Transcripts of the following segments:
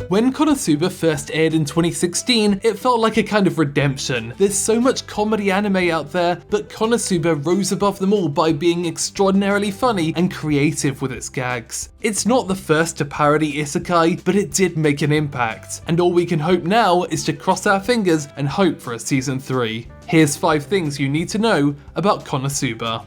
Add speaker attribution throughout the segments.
Speaker 1: When Konosuba first aired in 2016, it felt like a kind of redemption. There's so much comedy anime out there, but Konosuba rose above them all by being extraordinarily funny and creative with its gags. It's not the first to parody isekai, but it did make an impact, and all we can hope now is to cross our fingers and hope for a season 3. Here's 5 things you need to know about Konosuba.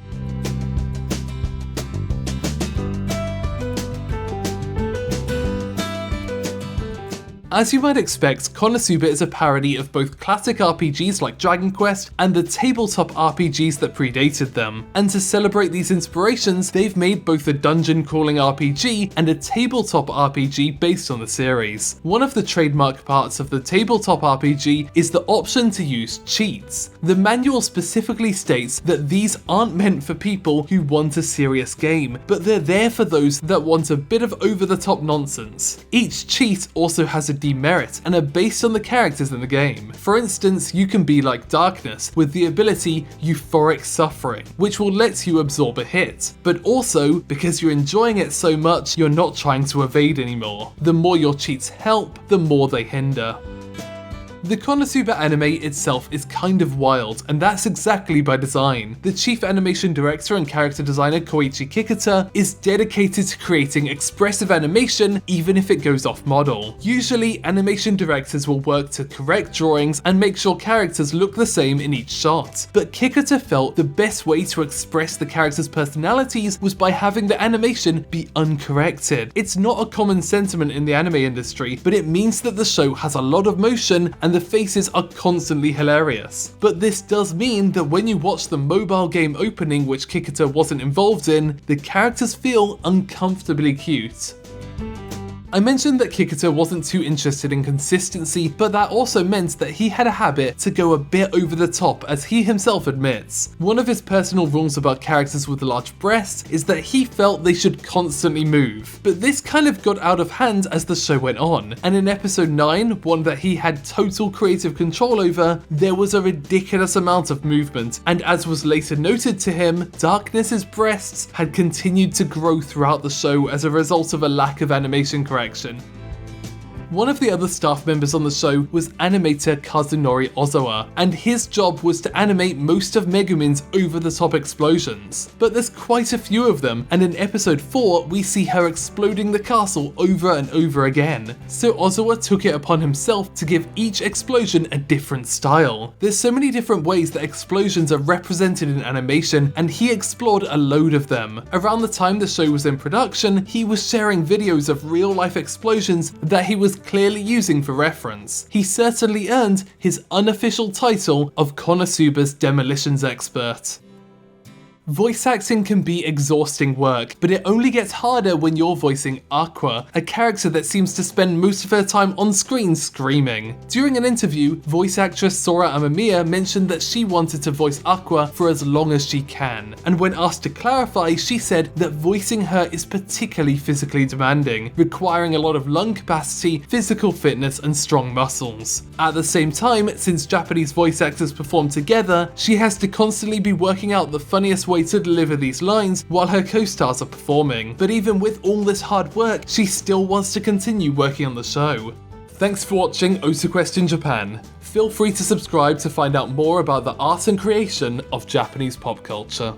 Speaker 1: As you might expect, Konosuba is a parody of both classic RPGs like Dragon Quest and the tabletop RPGs that predated them. And to celebrate these inspirations, they've made both a dungeon crawling RPG and a tabletop RPG based on the series. One of the trademark parts of the tabletop RPG is the option to use cheats. The manual specifically states that these aren't meant for people who want a serious game, but they're there for those that want a bit of over-the-top nonsense. Each cheat also has a demerit and are based on the characters in the game. For instance, you can be like Darkness with the ability Euphoric Suffering, which will let you absorb a hit, but also, because you're enjoying it so much, you're not trying to evade anymore. The more your cheats help, the more they hinder. The Konosuba anime itself is kind of wild, and that's exactly by design. The chief animation director and character designer Koichi Kikuta is dedicated to creating expressive animation even if it goes off model. Usually, animation directors will work to correct drawings and make sure characters look the same in each shot, but Kikuta felt the best way to express the characters' personalities was by having the animation be uncorrected. It's not a common sentiment in the anime industry, but it means that the show has a lot of motion and the faces are constantly hilarious. But this does mean that when you watch the mobile game opening, which Kikuta wasn't involved in, the characters feel uncomfortably cute. I mentioned that Kikuta wasn't too interested in consistency, but that also meant that he had a habit to go a bit over the top, as he himself admits. One of his personal rules about characters with large breasts is that he felt they should constantly move. But this kind of got out of hand as the show went on, and in episode 9, one that he had total creative control over, there was a ridiculous amount of movement, and as was later noted to him, Darkness's breasts had continued to grow throughout the show as a result of a lack of animation correction. One of the other staff members on the show was animator Kazunori Ozawa, and his job was to animate most of Megumin's over-the-top explosions. But there's quite a few of them, and in episode 4 we see her exploding the castle over and over again. So Ozawa took it upon himself to give each explosion a different style. There's so many different ways that explosions are represented in animation, and he explored a load of them. Around the time the show was in production, he was sharing videos of real-life explosions that he was clearly using for reference. He certainly earned his unofficial title of Konosuba's demolitions expert. Voice acting can be exhausting work, but it only gets harder when you're voicing Aqua, a character that seems to spend most of her time on screen screaming. During an interview, voice actress Sora Amamiya mentioned that she wanted to voice Aqua for as long as she can, and when asked to clarify, she said that voicing her is particularly physically demanding, requiring a lot of lung capacity, physical fitness, and strong muscles. At the same time, since Japanese voice actors perform together, she has to constantly be working out the funniest way to deliver these lines while her co-stars are performing. But even with all this hard work, she still wants to continue working on the show. Thanks for watching OTAQUEST in Japan. Feel free to subscribe to find out more about the art and creation of Japanese pop culture.